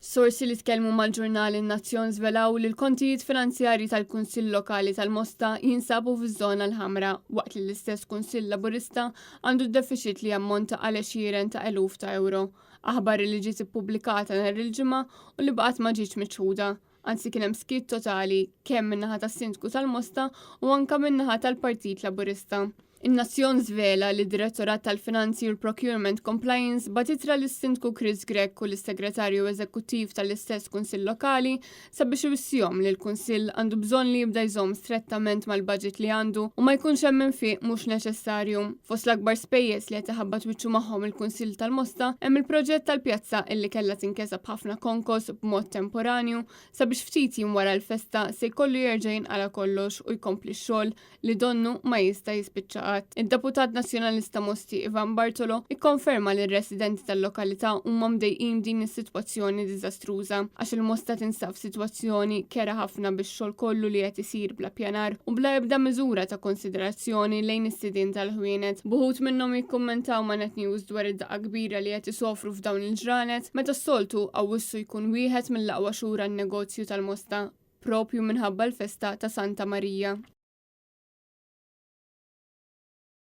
Sorsi li tkellmu mal-ġurnal In-Nazzjon żvelaw li l-kontijiet finanzjarji tal-Kunsill Lokali tal-Mosta jinsabu fiż-żona l-ħamra waqt li l-istess Kunsill Laburista għandu d-deficit li jammonta għal għexieren ta' eluf ta' euro. Aħbar li ġiet ippubblikata nhar il-ġimgħa u li baqgħet ma ġietx miċħuda. Anzi kien hemm skit totali kemm min-naħa tas-Sindku tal-Mosta u anke min-naħa tal-Partit Laburista. In-Nazzjon żvela li d-Direttorat tal-Finanzi u l-Procurement Compliance batitra lis-Sindku Chris Gregg u l-Segretarju Eżekuttiv tal-istess Kunsill Lokali sabiex iwissihom li l-Kunsill għandu bżonn li jibda jżomm strettament mal-budget li għandu u ma jkunx hemm infiq mhux neċessarju. Fost l-akbar spejjeż li qed iħabbat wiċċu magħhom il-Kunsill tal-Mosta hemm il-proġett tal-pjazza illi kellha tinkeseb b'ħafna konkos b'mod temporanju sabiex ftit jiem wara l-festa se jkollu jerġa' jinqala kollox u jkompli x-xogħol li donnu ma jista' jispiċċa. Id-Deputat Nazzjonalista Mosti Ivan Bartolo ikkonferma li r-residenti tal-lokalità huma mdejqin din is-sitwazzjoni diżastruża għax il-Mosta tinsab f'sitwazzjoni kera ħafna bix-xogħol kollu li qed isir bla pjanar u bla ebda miżura ta' konsiderazzjoni lejn is-sidien tal-ħwienet. Buħut minnhom jikkummentaw ma' Net News dwar id-daqqa kbira li qed isofru f'dawn il-ġranet meta s-soltu awwissu jkun wieħed mill-aqwa xhur għan-negozju tal-Mosta propju minħabba l-festa ta' Santa Marija.